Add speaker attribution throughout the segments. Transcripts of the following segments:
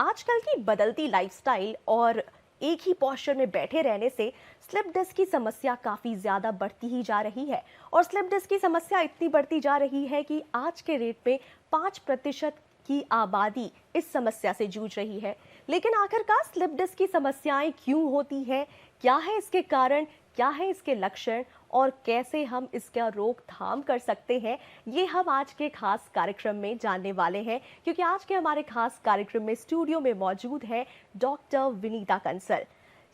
Speaker 1: आजकल की बदलती लाइफस्टाइल और एक ही पोस्चर में बैठे रहने से स्लिप डिस्क की समस्या काफ़ी ज़्यादा बढ़ती ही जा रही है। और स्लिप डिस्क की समस्या इतनी बढ़ती जा रही है कि आज के रेट में 5% की आबादी इस समस्या से जूझ रही है। लेकिन आखिरकार स्लिप डिस्क की समस्याएं क्यों होती हैं, क्या है इसके कारण, क्या है इसके लक्षण और कैसे हम इसका रोकथाम कर सकते हैं, ये हम आज के खास कार्यक्रम में जानने वाले हैं। क्योंकि आज के हमारे खास कार्यक्रम में स्टूडियो में मौजूद है doctor Vinita Kansal.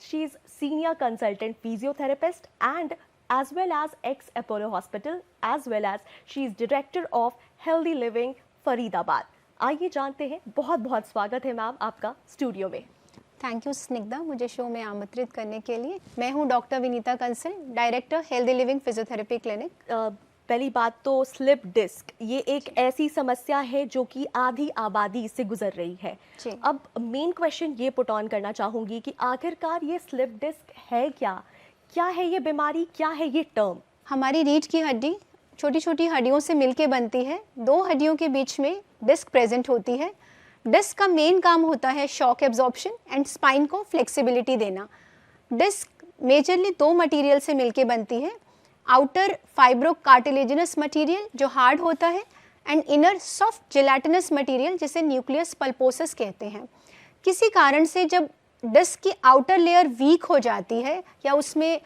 Speaker 1: She is senior consultant physiotherapist and as well as ex Apollo Hospital, as well as she is director of Healthy Living Faridabad. आइए जानते हैं। बहुत बहुत स्वागत है मैम आपका स्टूडियो में।
Speaker 2: थैंक यू स्निग्धा, मुझे शो में आमंत्रित करने के लिए। मैं हूं doctor Vinita Kansal, director healthy living physiotherapy clinic.
Speaker 1: पहली बात तो स्लिप डिस्क ये एक ऐसी समस्या है जो कि आधी आबादी से गुजर रही है। अब मेन क्वेश्चन ये पुट ऑन करना चाहूँगी कि आखिरकार ये स्लिप डिस्क है क्या है ये बीमारी, क्या है ये टर्म?
Speaker 2: हमारी रीढ़ की हड्डी छोटी छोटी हड्डियों से मिलके बनती है। दो हड्डियों के बीच में डिस्क प्रेजेंट होती है। डिस्क का मेन काम होता है शॉक एब्जॉर्प्शन एंड स्पाइन को फ्लेक्सिबिलिटी देना। डिस्क मेजरली दो मटेरियल से मिलके बनती है। आउटर फाइब्रो कार्टिलेजिनस मटेरियल जो हार्ड होता है एंड इनर सॉफ्ट जेलाटिनस मटेरियल जिसे न्यूक्लियस पल्पोसस कहते हैं। किसी कारण से जब डिस्क की आउटर लेयर वीक हो जाती है या उसमें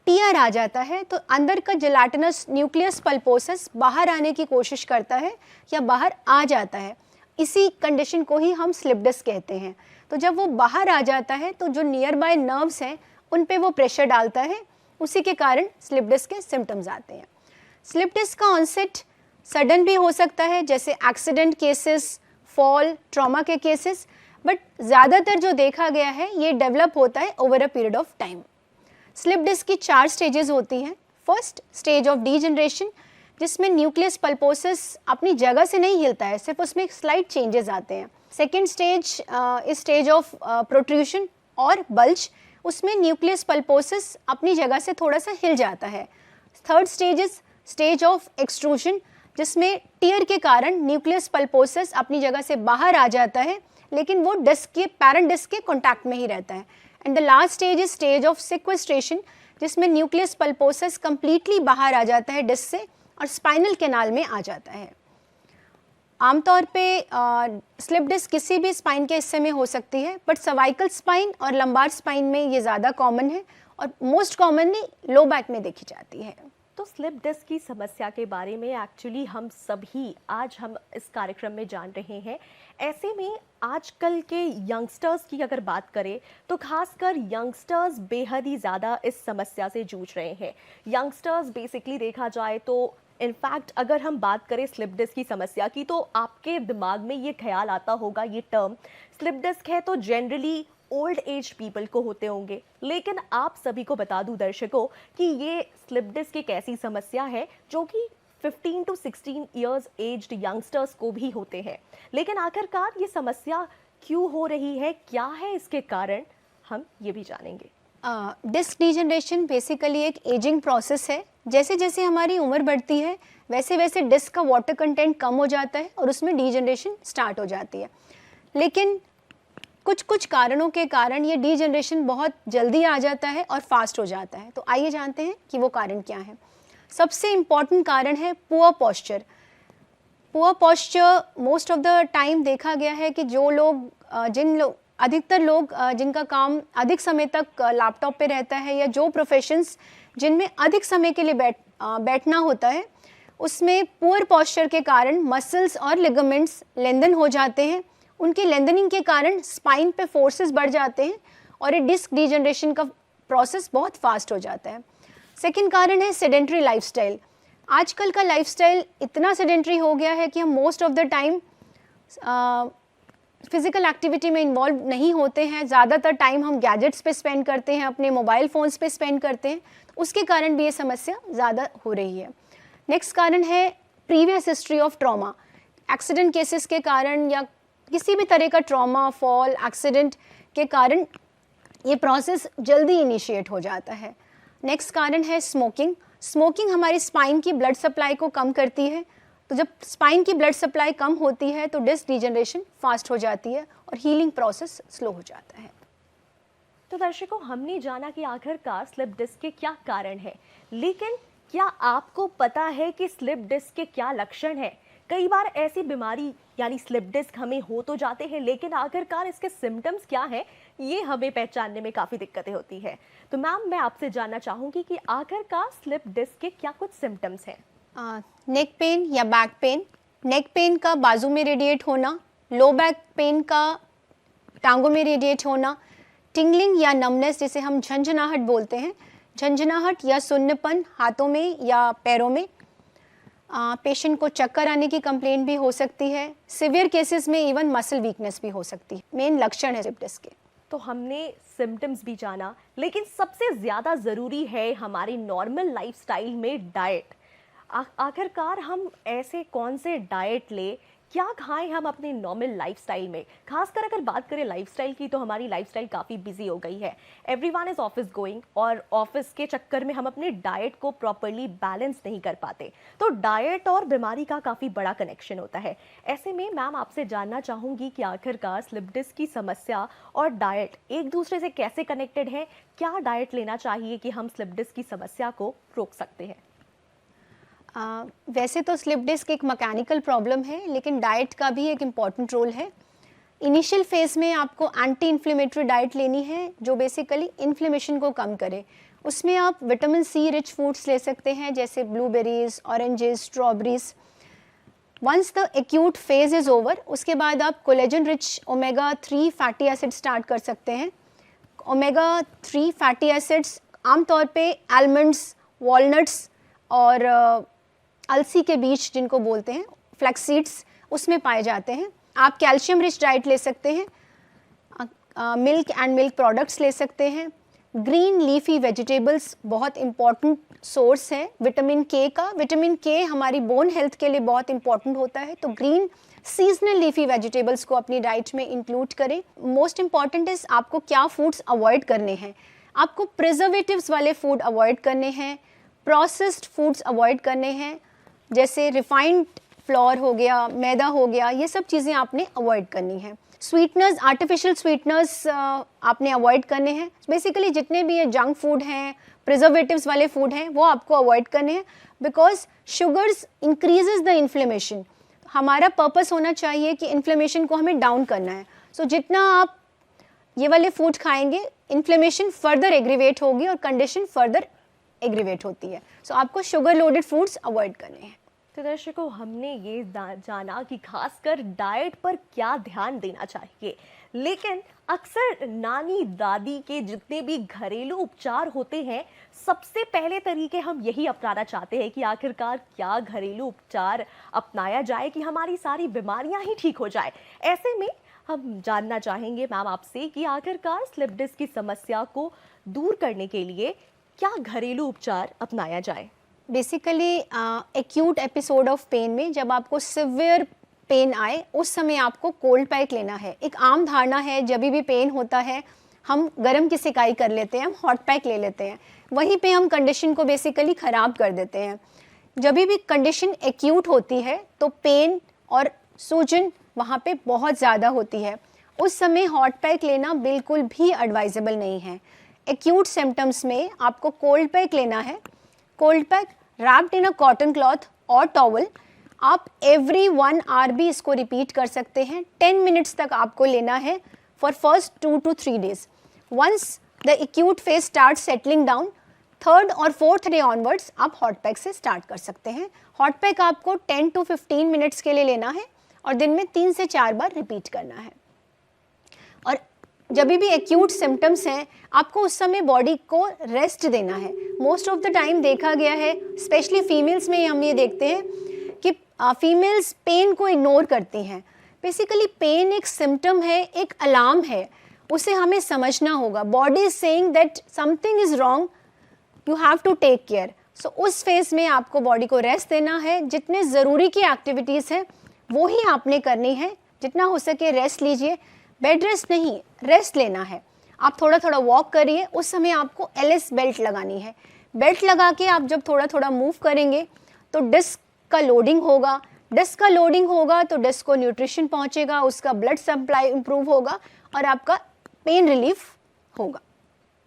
Speaker 2: टीयर आ जाता है तो अंदर का जेलाटिनस न्यूक्लियस पल्पोसस बाहर आने की कोशिश करता है या बाहर आ जाता है। इसी कंडीशन को ही हम स्लिप डिस्क कहते हैं। तो जब वो बाहर आ जाता है तो जो नियर बाय नर्व्स हैं उन पे वो प्रेशर डालता है, उसी के कारण स्लिप डिस्क के सिम्टम्स आते हैं। स्लिप डिस्क का ऑनसेट सडन भी हो सकता है, जैसे एक्सीडेंट केसेस, फॉल, ट्रॉमा के केसेस, बट ज़्यादातर जो देखा गया है ये डेवलप होता है over a period of time. Slip disc की 4 स्टेजेस होती हैं। फर्स्ट स्टेज ऑफ डीजनरेशन, जिसमें न्यूक्लियस पल्पोसस अपनी जगह से नहीं हिलता है, सिर्फ उसमें स्लाइट चेंजेस आते हैं। सेकेंड स्टेज इस स्टेज ऑफ प्रोट्रूशन और बल्ज, उसमें न्यूक्लियस पल्पोसस अपनी जगह से थोड़ा सा हिल जाता है। Third stage is stage of extrusion, जिसमें टीयर के कारण न्यूक्लियस पल्पोसस अपनी जगह से बाहर आ जाता है, लेकिन वो डिस्क के पैरेंट डिस्क के कॉन्टैक्ट में ही रहता है। And the last stage is stage of sequestration, जिसमें न्यूक्लियस पल्पोसस कंप्लीटली बाहर आ जाता है डिस्क से और स्पाइनल कैनाल में आ जाता है। आमतौर पे स्लिप डिस्क किसी भी स्पाइन के हिस्से में हो सकती है, बट सर्वाइकल स्पाइन और लंबार स्पाइन में ये ज़्यादा कॉमन है और मोस्ट कॉमनली लो बैक में देखी जाती है।
Speaker 1: तो स्लिप डिस्क की समस्या के बारे में एक्चुअली हम सभी आज हम इस कार्यक्रम में जान रहे हैं। ऐसे में आजकल के यंगस्टर्स की अगर बात करें तो खासकर यंगस्टर्स बेहद ही ज़्यादा इस समस्या से जूझ रहे हैं। यंगस्टर्स बेसिकली देखा जाए तो इनफैक्ट अगर हम बात करें स्लिप डिस्क की समस्या की तो आपके दिमाग में ये ख्याल आता होगा, ये टर्म स्लिप डिस्क है तो जनरली ओल्ड एज पीपल को होते होंगे। लेकिन आप सभी को बता दूं दर्शकों कि ये स्लिप डिस्क एक ऐसी समस्या है जो कि 15 to 16 ईयर्स एज्ड यंगस्टर्स को भी होते हैं। लेकिन आखिरकार ये समस्या क्यों हो रही है, क्या है इसके कारण, हम ये भी जानेंगे।
Speaker 2: डिस्क डीजनरेशन बेसिकली एक एजिंग प्रोसेस है। जैसे जैसे हमारी उम्र बढ़ती है वैसे वैसे डिस्क का वाटर कंटेंट कम हो जाता है और उसमें डीजनरेशन स्टार्ट हो जाती है। लेकिन कुछ कारणों के कारण ये डीजनरेशन बहुत जल्दी आ जाता है और फास्ट हो जाता है। तो आइए जानते हैं कि वो कारण क्या है। सबसे इम्पॉर्टेंट कारण है poor posture. Poor posture most of the time देखा गया है कि जो लोग अधिकतर लोग जिनका काम अधिक समय तक लैपटॉप पे रहता है या जो प्रोफेशंस जिनमें अधिक समय के लिए बैठना होता है, उसमें पुअर पॉस्चर के कारण मसल्स और लिगामेंट्स लेंदन हो जाते हैं। उनकी लेंदनिंग के कारण स्पाइन पे फोर्सेस बढ़ जाते हैं और ये डिस्क डीजनरेशन का प्रोसेस बहुत फास्ट हो जाता है। सेकंड कारण है सेडेंट्री लाइफस्टाइल। आजकल का लाइफस्टाइल इतना सेडेंट्री हो गया है कि हम most of the time physical activity में इन्वॉल्व नहीं होते हैं। ज़्यादातर टाइम हम गैजेट्स पे स्पेंड करते हैं, अपने मोबाइल फ़ोन्स पे स्पेंड करते हैं, तो उसके कारण भी ये समस्या ज़्यादा हो रही है। नेक्स्ट कारण है previous history of trauma. Accident cases के कारण या किसी भी तरह का ट्रॉमा, फॉल, एक्सीडेंट के कारण ये प्रोसेस जल्दी इनिशिएट हो जाता है। नेक्स्ट कारण है स्मोकिंग। स्मोकिंग हमारी स्पाइन की ब्लड सप्लाई को कम करती है। तो जब स्पाइन की ब्लड सप्लाई कम होती है तो डिस्क डीजनरेशन फास्ट हो जाती है और हीलिंग प्रोसेस स्लो हो जाता है।
Speaker 1: तो दर्शकों, हमने जाना कि आखिरकार स्लिप डिस्क के क्या कारण हैं, लेकिन क्या आपको पता है कि स्लिप डिस्क के क्या लक्षण हैं? कई बार ऐसी बीमारी यानी स्लिप डिस्क हमें हो तो जाते हैं, लेकिन आखिरकार इसके सिम्टम्स क्या हैं, ये हमें पहचानने में काफ़ी दिक्कतें होती हैं। तो मैम, मैं आपसे जानना चाहूँगी कि आखिरकार स्लिप डिस्क के क्या कुछ सिम्टम्स हैं?
Speaker 2: नेक पेन या बैक पेन, नेक पेन का बाजू में रेडिएट होना, लो बैक पेन का टांगों में रेडिएट होना, टिंगलिंग या नमनेस जिसे हम झंझनाहट बोलते हैं, झंझनाहट या सुन्नपन हाथों में या पैरों में, पेशेंट को चक्कर आने की कंप्लेंट भी हो सकती है, सिवियर केसेस में इवन मसल वीकनेस भी हो सकती है। मेन लक्षण है स्लिप डिस्क के।
Speaker 1: तो हमने सिम्टम्स भी जाना, लेकिन सबसे ज़्यादा ज़रूरी है हमारी नॉर्मल लाइफस्टाइल में डाइट। आखिरकार हम ऐसे कौन से डाइट ले, क्या खाएं हम अपने नॉर्मल लाइफस्टाइल में? खासकर अगर बात करें लाइफस्टाइल की, तो हमारी लाइफस्टाइल काफ़ी बिजी हो गई है। एवरीवन इज़ ऑफिस गोइंग, और ऑफिस के चक्कर में हम अपने डाइट को प्रॉपरली बैलेंस नहीं कर पाते। तो डाइट और बीमारी का काफ़ी बड़ा कनेक्शन होता है। ऐसे में मैम, आपसे जानना चाहूँगी कि आखिरकार स्लिप डिस्क की समस्या और डाइट एक दूसरे से कैसे कनेक्टेड है? क्या डाइट लेना चाहिए कि हम स्लिप डिस्क की समस्या को रोक सकते हैं?
Speaker 2: वैसे तो स्लिप डिस्क एक मैकेनिकल प्रॉब्लम है, लेकिन डाइट का भी एक इम्पॉर्टेंट रोल है। इनिशियल फेज़ में आपको एंटी इन्फ्लेमेटरी डाइट लेनी है जो बेसिकली इन्फ्लेमेशन को कम करे। उसमें आप विटामिन सी रिच फूड्स ले सकते हैं, जैसे blueberries, oranges, strawberries. Once the acute phase is over, उसके बाद आप collagen rich omega 3 fatty acid start कर सकते हैं। ओमेगा 3 फैटी एसिड्स आमतौर पे आलमंड्स, वॉलनट्स और अलसी के बीज जिनको बोलते हैं, फ्लैक्स सीड्स, उसमें पाए जाते हैं। आप कैल्शियम रिच डाइट ले सकते हैं, मिल्क एंड मिल्क प्रोडक्ट्स ले सकते हैं। ग्रीन लीफी वेजिटेबल्स बहुत इम्पॉर्टेंट सोर्स है विटामिन के का। विटामिन के हमारी बोन हेल्थ के लिए बहुत इम्पॉर्टेंट होता है, तो ग्रीन सीजनल लीफी वेजिटेबल्स को अपनी डाइट में इंक्लूड करें। मोस्ट इम्पॉर्टेंट इज आपको क्या फूड्स अवॉइड करने हैं। आपको प्रिजर्वेटिव्स वाले फूड अवॉइड करने हैं, प्रोसेस्ड फूड्स अवॉइड करने हैं, जैसे रिफाइंड फ्लोर हो गया, मैदा हो गया, ये सब चीज़ें आपने अवॉइड करनी है। स्वीटनर्स, आर्टिफिशियल स्वीटनर्स आपने अवॉइड करने हैं। बेसिकली जितने भी ये जंक फूड हैं, प्रिजर्वेटिव्स वाले फूड हैं, वो आपको अवॉइड करने हैं, because sugars increases the inflammation. हमारा पर्पस होना चाहिए कि इन्फ्लेमेशन को हमें डाउन करना है। सो जितना आप ये वाले फूड खाएंगे, इन्फ्लेमेशन फर्दर एग्रीवेट होगी और कंडीशन फर्दर एग्रीवेट होती है। सो आपको शुगर लोडेड फूड्स अवॉइड करने हैं।
Speaker 1: तो दर्शकों, हमने ये जाना कि खासकर डाइट पर क्या ध्यान देना चाहिए, लेकिन अक्सर नानी दादी के जितने भी घरेलू उपचार होते हैं, सबसे पहले तरीके हम यही अपनाना चाहते हैं कि आखिरकार क्या घरेलू उपचार अपनाया जाए कि हमारी सारी बीमारियां ही ठीक हो जाए। ऐसे में हम जानना चाहेंगे मैम आपसे कि आखिरकार स्लिप डिस्क की समस्या को दूर करने के लिए क्या घरेलू उपचार अपनाया जाए?
Speaker 2: Basically acute episode of pain में जब आपको सिवियर पेन आए, उस समय आपको कोल्ड पैक लेना है। एक आम धारणा है जब भी पेन होता है हम गर्म की सिकाई कर लेते हैं, हम हॉट पैक ले लेते हैं, वहीं पे हम कंडीशन को बेसिकली ख़राब कर देते हैं। जब भी कंडीशन एक्यूट होती है तो पेन और सूजन वहाँ पे बहुत ज़्यादा होती है, उस समय हॉट पैक लेना बिल्कुल भी एडवाइजेबल नहीं है। एक्यूट सिम्टम्स में आपको कोल्ड पैक लेना है। Cold pack wrapped in a cotton cloth और टॉवल। आप एवरी 1 आवर भी इसको रिपीट कर सकते हैं। 10 मिनट्स तक आपको लेना है for first 2 to 3 days। Once the acute phase start settling down, 3rd और 4th डे ऑनवर्ड्स आप हॉट पैक से स्टार्ट कर सकते हैं। हॉट पैक आपको 10 to 15 मिनट्स के लिए लेना है और दिन में 3 से 4 बार रिपीट करना है। और जब भी एक्यूट सिम्टम्स हैं, आपको उस समय बॉडी को रेस्ट देना है। मोस्ट ऑफ द टाइम देखा गया है, स्पेशली फीमेल्स में हम ये देखते हैं कि फीमेल्स पेन को इग्नोर करती हैं। बेसिकली पेन एक सिम्टम है, एक अलार्म है, उसे हमें समझना होगा। Body is saying that something is wrong, you have to take care. So उस फेज में आपको बॉडी को रेस्ट देना है। जितने ज़रूरी की एक्टिविटीज़ हैं वो ही आपने करनी है। जितना हो सके रेस्ट लीजिए, बेड रेस्ट नहीं, रेस्ट लेना है। आप थोड़ा थोड़ा वॉक करिए, उस समय आपको एलएस बेल्ट लगानी है। बेल्ट लगा के आप जब थोड़ा थोड़ा मूव करेंगे तो डिस्क का लोडिंग होगा, डिस्क का लोडिंग होगा तो डिस्क को न्यूट्रिशन पहुंचेगा, उसका ब्लड सप्लाई इंप्रूव होगा और आपका पेन रिलीफ होगा।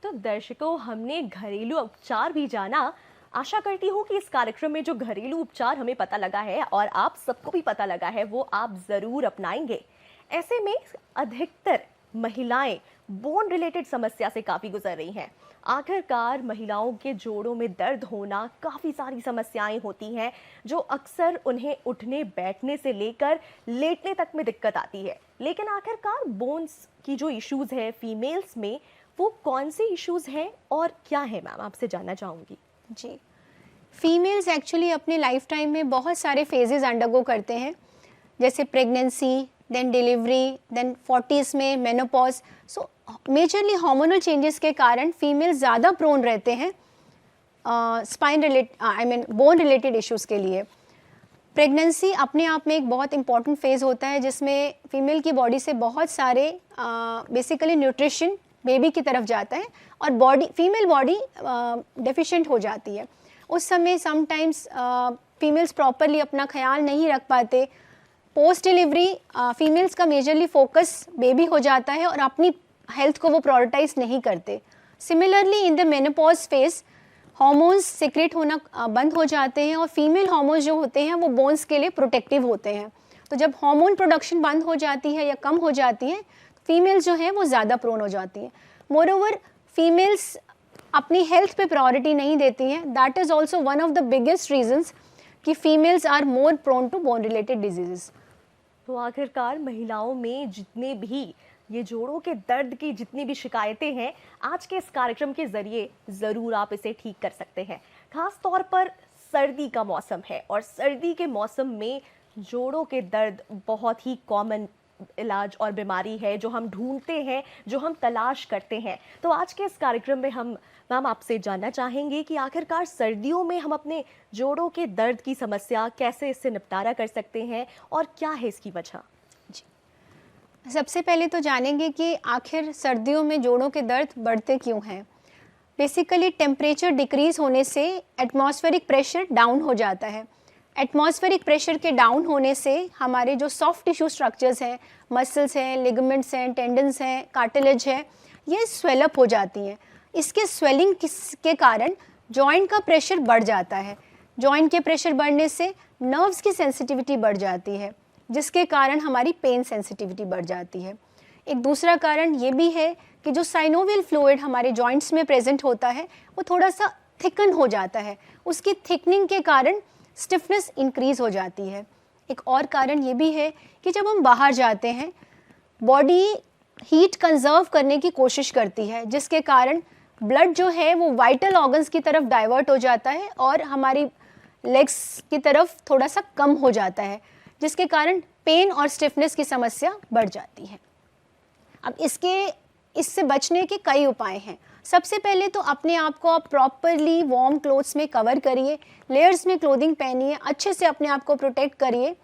Speaker 1: तो दर्शकों, हमने घरेलू उपचार भी जाना। आशा करती हूँ कि इस कार्यक्रम में जो घरेलू उपचार हमें पता लगा है और आप सबको भी पता लगा है, वो आप ज़रूर अपनाएंगे। ऐसे में अधिकतर महिलाएं बोन रिलेटेड समस्या से काफ़ी गुजर रही हैं। आखिरकार महिलाओं के जोड़ों में दर्द होना, काफ़ी सारी समस्याएं होती हैं जो अक्सर उन्हें उठने बैठने से लेकर लेटने तक में दिक्कत आती है। लेकिन आखिरकार बोन्स की जो इश्यूज़ है फीमेल्स में, वो कौन से इश्यूज़ हैं और क्या है मैम, आपसे जानना चाहूँगी।
Speaker 2: जी, फीमेल्स एक्चुअली अपने लाइफ टाइम में बहुत सारे फेजेस अंडरगो करते हैं, जैसे pregnancy, then delivery, then 40s में मेनोपॉज। सो मेजरली हार्मोनल चेंजेस के कारण फीमेल ज़्यादा प्रोन रहते हैं बोन रिलेटेड इश्यूज़ के लिए। प्रेगनेंसी अपने आप में एक बहुत इंपॉर्टेंट फेज़ होता है जिसमें फीमेल की बॉडी से बहुत सारे बेसिकली न्यूट्रिशन बेबी की तरफ जाता है और फीमेल बॉडी डेफिशिएंट हो जाती है। उस समय समटाइम्स फीमेल्स प्रॉपरली अपना ख्याल नहीं रख पाते। पोस्ट डिलीवरी फीमेल्स का मेजरली फोकस बेबी हो जाता है और अपनी हेल्थ को वो प्रायोरिटाइज नहीं करते। Similarly in the menopause phase hormones secret होना बंद हो जाते हैं और फीमेल हार्मोन्स जो होते हैं वो बोन्स के लिए प्रोटेक्टिव होते हैं। तो जब हार्मोन प्रोडक्शन बंद हो जाती है या कम हो जाती है, फीमेल्स जो हैं वो ज़्यादा प्रोन हो जाती हैं। मोरओवर फीमेल्स अपनी हेल्थ पे प्रायोरिटी नहीं देती हैं। That is also one of the biggest reasons कि females are more prone to bone related diseases.
Speaker 1: तो आखिरकार महिलाओं में जितने भी ये जोड़ों के दर्द की जितनी भी शिकायतें हैं, आज के इस कार्यक्रम के ज़रिए ज़रूर आप इसे ठीक कर सकते हैं। खास तौर पर सर्दी का मौसम है और सर्दी के मौसम में जोड़ों के दर्द बहुत ही कॉमन इलाज और बीमारी है जो हम ढूंढते हैं, जो हम तलाश करते हैं। तो आज के इस कार्यक्रम में हम मैम आपसे जानना चाहेंगे कि आखिरकार सर्दियों में हम अपने जोड़ों के दर्द की समस्या कैसे इससे निपटारा कर सकते हैं और क्या है इसकी वजह।
Speaker 2: जी, सबसे पहले तो जानेंगे कि आखिर सर्दियों में जोड़ों के दर्द बढ़ते क्यों हैं। बेसिकली टेम्परेचर डिक्रीज होने से एटमॉस्फेरिक प्रेशर डाउन हो जाता है। एटमॉस्फेरिक प्रेशर के डाउन होने से हमारे जो सॉफ्ट टिश्यू स्ट्रक्चर्स हैं, मसल्स हैं, लिगामेंट्स हैं, टेंडन्स हैं, कार्टिलेज है, ये स्वेलअप हो जाती हैं। इसके स्वेलिंग के कारण जॉइंट का प्रेशर बढ़ जाता है। जॉइंट के प्रेशर बढ़ने से नर्व्स की सेंसिटिविटी बढ़ जाती है, जिसके कारण हमारी पेन सेंसिटिविटी बढ़ जाती है। एक दूसरा कारण ये भी है कि जो साइनोवियल फ्लूइड हमारे जॉइंट्स में प्रेजेंट होता है वो थोड़ा सा थिकन हो जाता है। उसकी थिकनिंग के कारण स्टिफनेस इंक्रीज हो जाती है। एक और कारण ये भी है कि जब हम बाहर जाते हैं, बॉडी हीट कंजर्व करने की कोशिश करती है, जिसके कारण ब्लड जो है वो वाइटल ऑर्गन्स की तरफ डाइवर्ट हो जाता है और हमारी लेग्स की तरफ थोड़ा सा कम हो जाता है, जिसके कारण पेन और स्टिफनेस की समस्या बढ़ जाती है। अब इससे बचने के कई उपाय हैं। सबसे पहले तो अपने आप को आप प्रॉपरली वार्म क्लोथ्स में कवर करिए, लेयर्स में क्लोथिंग पहनिए, अच्छे से अपने आप को प्रोटेक्ट करिए।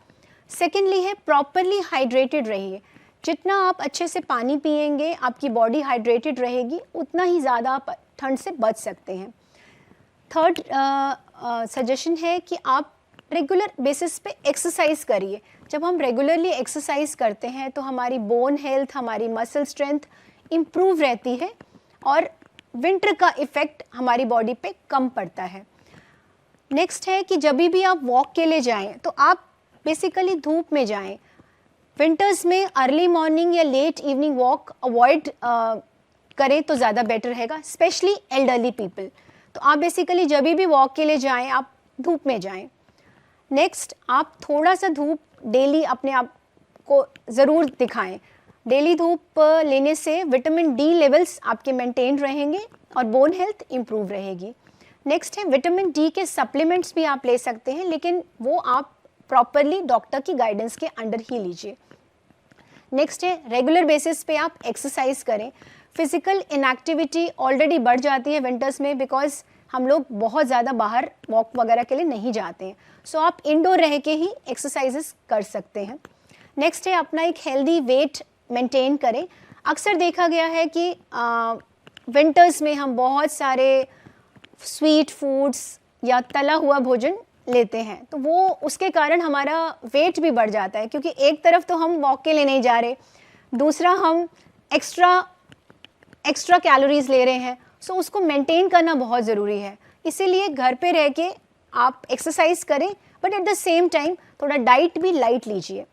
Speaker 2: सेकेंडली है प्रॉपरली हाइड्रेटेड रहिए। जितना आप अच्छे से पानी पिएंगे, आपकी बॉडी हाइड्रेटेड रहेगी, उतना ही ज़्यादा आप ठंड से बच सकते हैं। थर्ड सजेशन है कि आप रेगुलर बेसिस पे एक्सरसाइज करिए। जब हम रेगुलरली एक्सरसाइज करते हैं तो हमारी बोन हेल्थ, हमारी मसल स्ट्रेंथ इम्प्रूव रहती है और विंटर का इफ़ेक्ट हमारी बॉडी पे कम पड़ता है। नेक्स्ट है कि जब भी आप वॉक के लिए जाएं तो आप बेसिकली धूप में जाएं। विंटर्स में अर्ली मॉर्निंग या लेट इवनिंग वॉक अवॉइड करें तो ज़्यादा बेटर रहेगा, स्पेशली एल्डरली पीपल। तो आप बेसिकली जब भी वॉक के लिए जाएं आप धूप में जाएं। नेक्स्ट, आप थोड़ा सा धूप डेली अपने आप को ज़रूर दिखाएं। डेली धूप लेने से विटामिन डी लेवल्स आपके मेंटेन रहेंगे और बोन हेल्थ इम्प्रूव रहेगी। नेक्स्ट है विटामिन डी के सप्लीमेंट्स भी आप ले सकते हैं, लेकिन वो आप प्रॉपरली डॉक्टर की गाइडेंस के अंडर ही लीजिए। नेक्स्ट है रेगुलर बेसिस पे आप एक्सरसाइज करें। फिजिकल इनएक्टिविटी ऑलरेडी बढ़ जाती है विंटर्स में, बिकॉज हम लोग बहुत ज़्यादा बाहर वॉक वगैरह के लिए नहीं जाते हैं। सो आप इंडोर रह के ही एक्सरसाइजेस कर सकते हैं। नेक्स्ट है अपना एक हेल्दी वेट मेंटेन करें। अक्सर देखा गया है कि विंटर्स में हम बहुत सारे स्वीट फूड्स या तला हुआ भोजन लेते हैं तो वो उसके कारण हमारा वेट भी बढ़ जाता है, क्योंकि एक तरफ तो हम वॉक के लिए नहीं जा रहे, दूसरा हम एक्स्ट्रा कैलोरीज ले रहे हैं। सो उसको मेंटेन करना बहुत ज़रूरी है। इसीलिए घर पे रह के आप एक्सरसाइज करें, but at the same time थोड़ा डाइट भी लाइट लीजिए।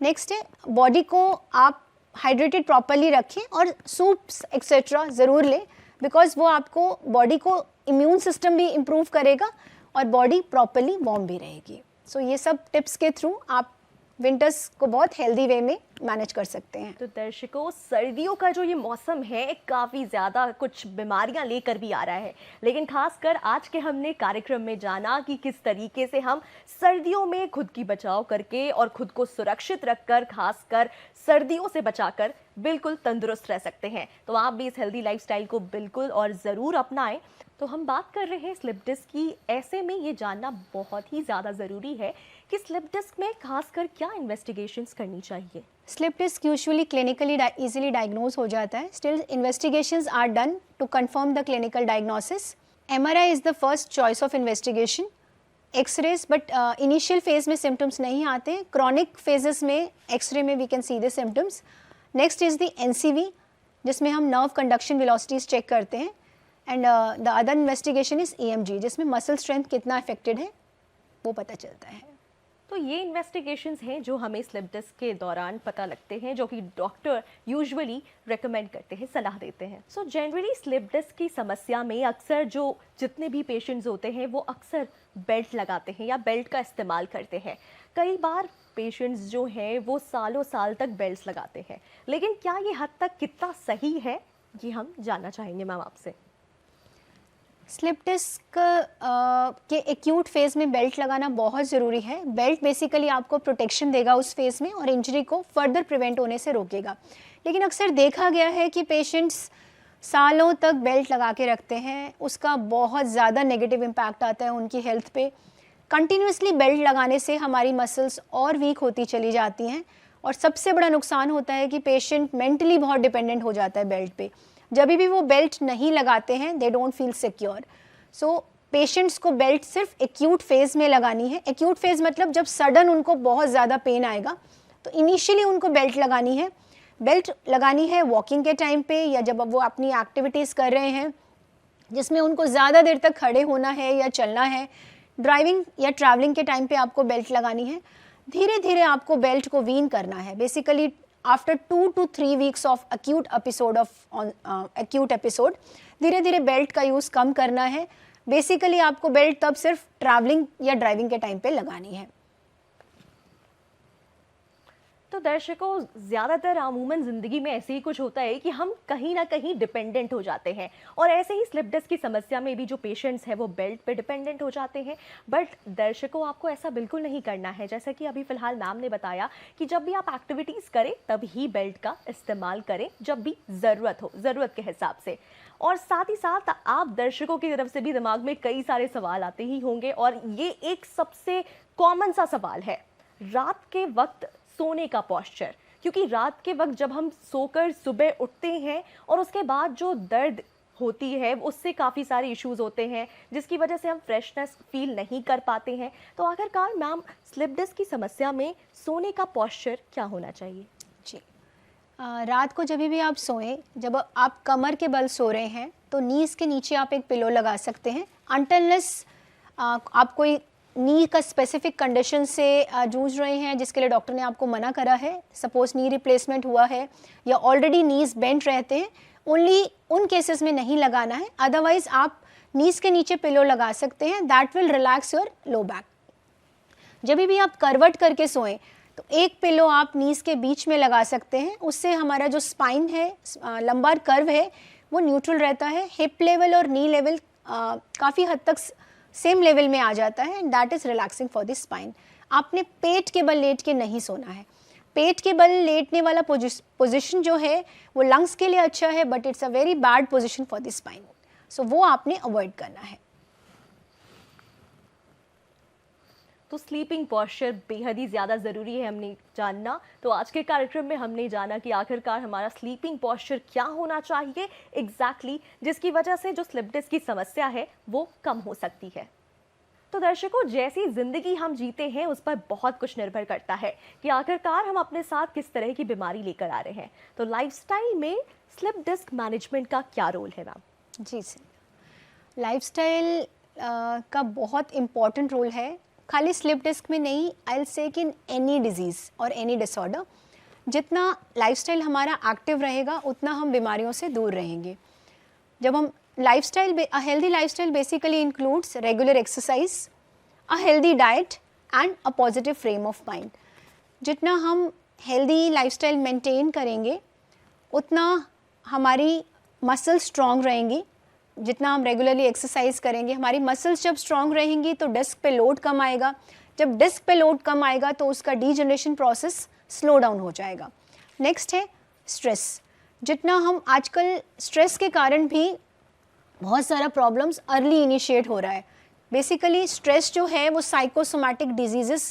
Speaker 2: नेक्स्ट है, बॉडी को आप हाइड्रेटेड प्रॉपरली रखें और सूप्स एक्सेट्रा ज़रूर लें, बिकॉज वो आपको बॉडी को इम्यून सिस्टम भी इम्प्रूव करेगा और बॉडी प्रॉपरली वार्म भी रहेगी। सो ये सब टिप्स के थ्रू आप विंटर्स को बहुत हेल्दी वे में मैनेज कर सकते हैं।
Speaker 1: तो दर्शकों, सर्दियों का जो ये मौसम है काफ़ी ज़्यादा कुछ बीमारियां लेकर भी आ रहा है, लेकिन खासकर आज के हमने कार्यक्रम में जाना कि किस तरीके से हम सर्दियों में खुद की बचाव करके और खुद को सुरक्षित रखकर, खासकर सर्दियों से बचाकर बिल्कुल तंदुरुस्त रह सकते हैं। तो आप भी इस हेल्दी लाइफस्टाइल को बिल्कुल और ज़रूर अपनाएं। तो हम बात कर रहे हैं स्लिप डिस्क की। ऐसे में ये जानना बहुत ही ज़्यादा ज़रूरी है कि स्लिप डिस्क में खासकर क्या इन्वेस्टिगेशंस करनी चाहिए।
Speaker 2: Slip disc usually clinically easily diagnose हो जाता है। Still investigations are done to confirm the clinical diagnosis. MRI is the first choice of investigation. X-rays, but initial phase में सिम्टम्स नहीं आते, क्रॉनिक फेजेस में एक्सरे में we can see the symptoms. Next is the NCV, जिसमें हम nerve conduction velocities check करते हैं। And the other investigation is EMG, जिसमें मसल स्ट्रेंथ कितना अफेक्टेड है वो पता चलता है।
Speaker 1: तो ये इन्वेस्टिगेशंस हैं जो हमें स्लिप डिस्क के दौरान पता लगते हैं, जो कि डॉक्टर यूजुअली रेकमेंड करते हैं, सलाह देते हैं। सो जनरली स्लिप डिस्क की समस्या में अक्सर जो जितने भी पेशेंट्स होते हैं वो अक्सर बेल्ट लगाते हैं या बेल्ट का इस्तेमाल करते हैं। कई बार पेशेंट्स जो हैं वो सालों साल तक बेल्ट्स लगाते हैं, लेकिन क्या ये हद तक कितना सही है, ये हम जानना चाहेंगे मैम आपसे।
Speaker 2: स्लिप डिस्क के एक्यूट फेज़ में बेल्ट लगाना बहुत ज़रूरी है। बेल्ट बेसिकली आपको प्रोटेक्शन देगा उस फेज़ में और इंजरी को फर्दर प्रिवेंट होने से रोकेगा। लेकिन अक्सर देखा गया है कि पेशेंट्स सालों तक बेल्ट लगा के रखते हैं, उसका बहुत ज़्यादा नेगेटिव इम्पैक्ट आता है उनकी हेल्थ पे। कंटिन्यूसली बेल्ट लगाने से हमारी मसल्स और वीक होती चली जाती हैं और सबसे बड़ा नुकसान होता है कि पेशेंट मेंटली बहुत डिपेंडेंट हो जाता है बेल्ट पे। जब भी वो बेल्ट नहीं लगाते हैं they don't feel secure. So patients को बेल्ट सिर्फ एक्यूट फेज़ में लगानी है। एक्यूट फेज़ मतलब जब सडन उनको बहुत ज़्यादा पेन आएगा तो इनिशियली उनको बेल्ट लगानी है। बेल्ट लगानी है वॉकिंग के टाइम पे या जब वो अपनी एक्टिविटीज़ कर रहे हैं जिसमें उनको ज़्यादा देर तक खड़े होना है या चलना है। ड्राइविंग या ट्रैवलिंग के टाइम पे आपको बेल्ट लगानी है। धीरे धीरे आपको बेल्ट को वीन करना है। Basically after 2 to 3 weeks of acute episode धीरे धीरे बेल्ट का यूज़ कम करना है। बेसिकली आपको बेल्ट तब सिर्फ ट्रैवलिंग या ड्राइविंग के टाइम पे लगानी है।
Speaker 1: तो दर्शकों, ज़्यादातर अमूमन ज़िंदगी में ऐसे ही कुछ होता है कि हम कहीं ना कहीं डिपेंडेंट हो जाते हैं, और ऐसे ही स्लिप डिस्क की समस्या में भी जो पेशेंट्स हैं वो बेल्ट पे डिपेंडेंट हो जाते हैं। बट दर्शकों, आपको ऐसा बिल्कुल नहीं करना है। जैसा कि अभी फ़िलहाल मैम ने बताया कि जब भी आप एक्टिविटीज़ करें तब ही बेल्ट का इस्तेमाल करें, जब भी ज़रूरत हो, ज़रूरत के हिसाब से। और साथ ही साथ आप दर्शकों की तरफ से भी दिमाग में कई सारे सवाल आते ही होंगे, और ये एक सबसे कॉमन सा सवाल है, रात के वक्त सोने का पोस्चर। क्योंकि रात के वक्त जब हम सोकर सुबह उठते हैं और उसके बाद जो दर्द होती है उससे काफ़ी सारे इश्यूज होते हैं, जिसकी वजह से हम फ्रेशनेस फील नहीं कर पाते हैं। तो आखिरकार मैम, स्लिप डिस्क की समस्या में सोने का पोस्चर क्या होना चाहिए?
Speaker 2: जी, रात को जब भी आप सोएं, जब आप कमर के बल सो रहे हैं तो नीज़ के नीचे आप एक पिलो लगा सकते हैं। अनटिलनेस आप कोई नी का स्पेसिफिक कंडीशन से जूझ रहे हैं जिसके लिए डॉक्टर ने आपको मना करा है, सपोज नी रिप्लेसमेंट हुआ है या ऑलरेडी नीज बेंट रहते हैं, ओनली उन केसेस में नहीं लगाना है। अदरवाइज आप नीज के नीचे पिलो लगा सकते हैं, that will relax your low back. जब भी आप करवट करके सोएं तो एक पिलो आप नीज के बीच में लगा सकते हैं, उससे हमारा जो स्पाइन है, लंबार कर्व है, वो न्यूट्रल रहता है। हिप लेवल और नी लेवल काफ़ी हद तक सेम लेवल में आ जाता है, and that is relaxing for the spine. आपने पेट के बल लेट के नहीं सोना है। पेट के बल लेटने वाला पोजीशन जो है वो लंग्स के लिए अच्छा है, but it's a very bad position for the spine, so वो आपने अवॉइड करना है।
Speaker 1: तो स्लीपिंग पोस्चर बेहद ही ज़्यादा ज़रूरी है हमने जानना। तो आज के कार्यक्रम में हमने जाना कि आखिरकार हमारा स्लीपिंग पोस्चर क्या होना चाहिए एग्जैक्टली, जिसकी वजह से जो स्लिप डिस्क की समस्या है वो कम हो सकती है। तो दर्शकों, जैसी जिंदगी हम जीते हैं उस पर बहुत कुछ निर्भर करता है कि आखिरकार हम अपने साथ किस तरह की बीमारी लेकर आ रहे हैं। तो लाइफस्टाइल में स्लिप डिस्क मैनेजमेंट का क्या रोल है मैम?
Speaker 2: जी सर, लाइफस्टाइल का बहुत इम्पॉर्टेंट रोल है, खाली स्लिप डिस्क में नहीं, आई विल से कि इन एनी डिजीज़ और एनी डिसऑर्डर। जितना लाइफस्टाइल हमारा एक्टिव रहेगा उतना हम बीमारियों से दूर रहेंगे। जब हम lifestyle, a healthy lifestyle basically includes regular exercise, a healthy diet and a positive frame of mind. जितना हम हेल्दी लाइफस्टाइल मेंटेन करेंगे उतना हमारी मसल्स स्ट्रॉन्ग रहेंगी। जितना हम रेगुलरली एक्सरसाइज करेंगे, हमारी मसल्स जब स्ट्रॉन्ग रहेंगी तो डिस्क पे लोड कम आएगा। जब डिस्क पे लोड कम आएगा तो उसका डीजनरेशन प्रोसेस स्लो डाउन हो जाएगा। नेक्स्ट है स्ट्रेस। जितना हम आजकल स्ट्रेस के कारण भी बहुत सारा प्रॉब्लम्स अर्ली इनिशिएट हो रहा है। बेसिकली स्ट्रेस जो है वो साइकोसोमैटिक डिजीज़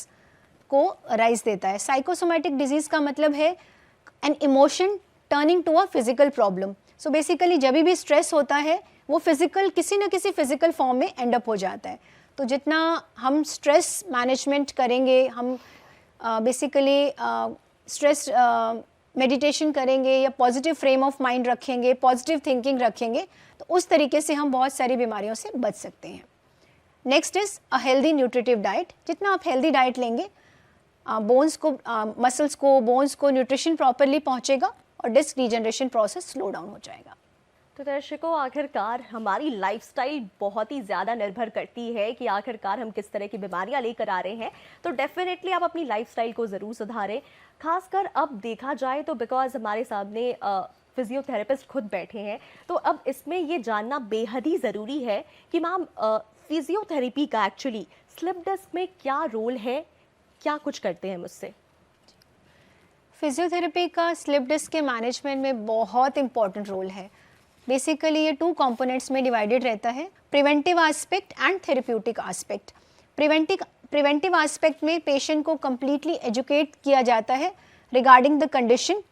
Speaker 2: को राइज देता है। साइकोसोमैटिक डिजीज़ का मतलब है an emotion turning to a physical problem. So basically जब भी स्ट्रेस होता है वो फिजिकल, किसी न किसी फिजिकल फॉर्म में एंड अप हो जाता है। तो जितना हम स्ट्रेस मैनेजमेंट करेंगे, हम बेसिकली स्ट्रेस मेडिटेशन करेंगे या पॉजिटिव फ्रेम ऑफ माइंड रखेंगे, पॉजिटिव थिंकिंग रखेंगे, तो उस तरीके से हम बहुत सारी बीमारियों से बच सकते हैं। Next is a healthy nutritive diet. जितना आप हेल्दी डाइट लेंगे, बोन्स को, मसल्स को, बोन्स को न्यूट्रिशन प्रॉपरली पहुंचेगा और disc degeneration process slow down हो जाएगा।
Speaker 1: तो दर्शकों, आखिरकार हमारी लाइफस्टाइल बहुत ही ज़्यादा निर्भर करती है कि आखिरकार हम किस तरह की बीमारियां लेकर आ रहे हैं। तो डेफिनेटली आप अपनी लाइफस्टाइल को ज़रूर सुधारें। खासकर अब देखा जाए तो बिकॉज हमारे सामने फिजियोथेरेपिस्ट खुद बैठे हैं, तो अब इसमें ये जानना बेहद ही ज़रूरी है कि मैम फिजियोथेरेपी का एक्चुअली स्लिप डिस्क में क्या रोल है, क्या कुछ करते हैं मुझसे?
Speaker 2: फिजियोथेरेपी का स्लिप डिस्क के मैनेजमेंट में बहुत इंपॉर्टेंट रोल है। बेसिकली ये 2 कंपोनेंट्स में डिवाइडेड रहता है, preventive aspect and therapeutic aspect. Preventive aspect में पेशेंट को कम्प्लीटली एजुकेट किया जाता है regarding the condition,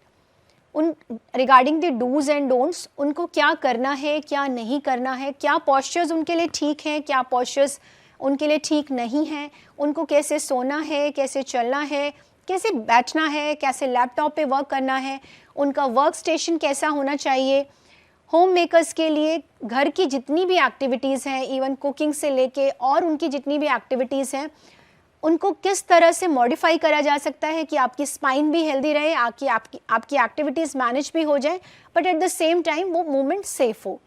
Speaker 2: regarding the dos and don'ts, उनको क्या करना है, क्या नहीं करना है, क्या पॉस्चर्स उनके लिए ठीक हैं, क्या पॉस्चर्स उनके लिए ठीक नहीं हैं, उनको कैसे सोना है, कैसे चलना है, कैसे बैठना है, कैसे लैपटॉप पे वर्क करना है, उनका वर्क स्टेशन कैसा होना चाहिए। होम मेकर्स के लिए घर की जितनी भी एक्टिविटीज़ हैं, इवन कुकिंग से लेके और उनकी जितनी भी एक्टिविटीज़ हैं, उनको किस तरह से मॉडिफाई करा जा सकता है कि आपकी स्पाइन भी हेल्दी रहे, आपकी एक्टिविटीज़ मैनेज भी हो जाए, but at the same time वो मूवमेंट सेफ हो।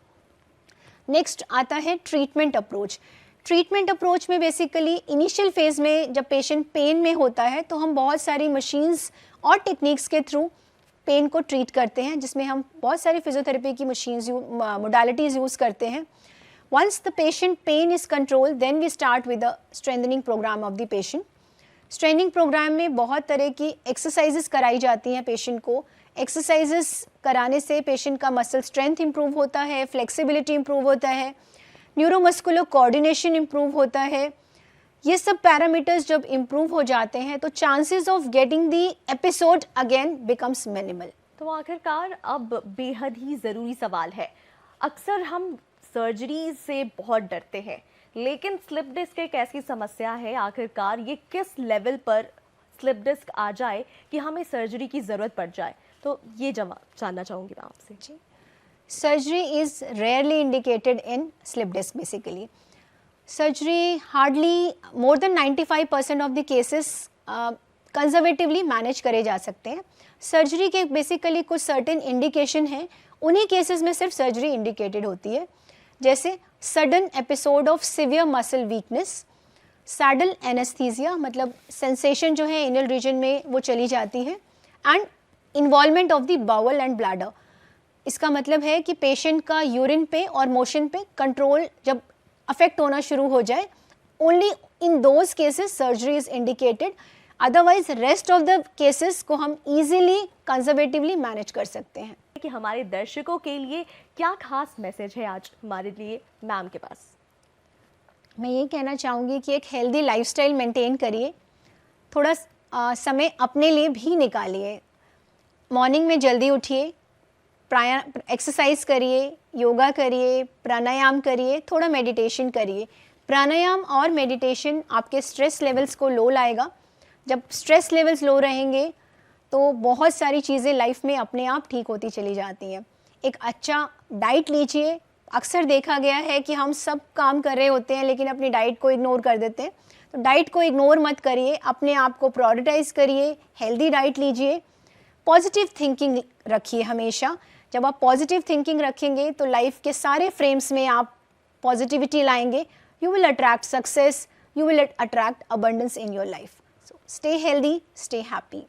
Speaker 2: नेक्स्ट आता है ट्रीटमेंट अप्रोच। ट्रीटमेंट अप्रोच में बेसिकली इनिशियल फेज़ में जब पेशेंट पेन में होता है तो हम बहुत सारी मशीन्स और टेक्निक्स के थ्रू पेन को ट्रीट करते हैं, जिसमें हम बहुत सारी फिजियोथेरेपी की मशीन्स मोडालिटीज़ यूज़ करते हैं। Once the patient pain is control, then we start with the strengthening program of the patient. Strengthening program में बहुत तरह की एक्सरसाइजेस कराई जाती हैं पेशेंट को। एक्सरसाइजेस कराने से पेशेंट का मसल स्ट्रेंथ इंप्रूव होता है, फ्लेक्सिबिलिटी इंप्रूव होता है, न्यूरोमस्कुलर कोऑर्डिनेशन इंप्रूव होता है। ये सब पैरामीटर्स जब इम्प्रूव हो जाते हैं तो chances of getting the episode again becomes minimal.
Speaker 1: तो आखिरकार अब बेहद ही ज़रूरी सवाल है, अक्सर हम सर्जरी से बहुत डरते हैं, लेकिन स्लिप डिस्क एक ऐसी समस्या है, आखिरकार ये किस लेवल पर स्लिप डिस्क आ जाए कि हमें सर्जरी की ज़रूरत पड़ जाए? तो ये जवाब जानना चाहूँगी मैं आपसे।
Speaker 2: जी, surgery is rarely indicated in slip disc. Basically surgery hardly more than 95% of the cases conservatively manage करे जा सकते हैं। सर्जरी के बेसिकली कुछ सर्टेन इंडिकेशन हैं, उन्हीं केसेस में सिर्फ सर्जरी इंडिकेटेड होती है, जैसे sudden episode of severe muscle weakness, saddle anaesthesia, मतलब सेंसेशन जो है एनल रीजन में वो चली जाती है, and involvement of the bowel and bladder. इसका मतलब है कि पेशेंट का यूरिन पे और मोशन पे कंट्रोल जब अफेक्ट होना शुरू हो जाए, only in those cases surgery is indicated. Otherwise rest of the cases को हम इजीली कंजर्वेटिवली मैनेज कर सकते हैं।
Speaker 1: कि हमारे दर्शकों के लिए क्या खास मैसेज है आज हमारे लिए मैम के पास?
Speaker 2: मैं ये कहना चाहूँगी कि एक हेल्दी लाइफस्टाइल मेंटेन करिए, थोड़ा समय अपने लिए भी निकालिए। मॉर्निंग में जल्दी उठिए, एक्सरसाइज करिए, योगा करिए, प्राणायाम करिए, थोड़ा मेडिटेशन करिए। प्राणायाम और मेडिटेशन आपके स्ट्रेस लेवल्स को लो लाएगा। जब स्ट्रेस लेवल्स लो रहेंगे तो बहुत सारी चीज़ें लाइफ में अपने आप ठीक होती चली जाती हैं। एक अच्छा डाइट लीजिए। अक्सर देखा गया है कि हम सब काम कर रहे होते हैं लेकिन अपनी डाइट को इग्नोर कर देते हैं। तो डाइट को इग्नोर मत करिए, अपने आप को प्रायोरिटाइज करिए, हेल्दी डाइट लीजिए, पॉजिटिव थिंकिंग रखिए हमेशा। जब आप पॉजिटिव थिंकिंग रखेंगे तो लाइफ के सारे फ्रेम्स में आप पॉजिटिविटी लाएंगे। You will attract success, you will attract abundance in your life. So stay healthy, stay happy.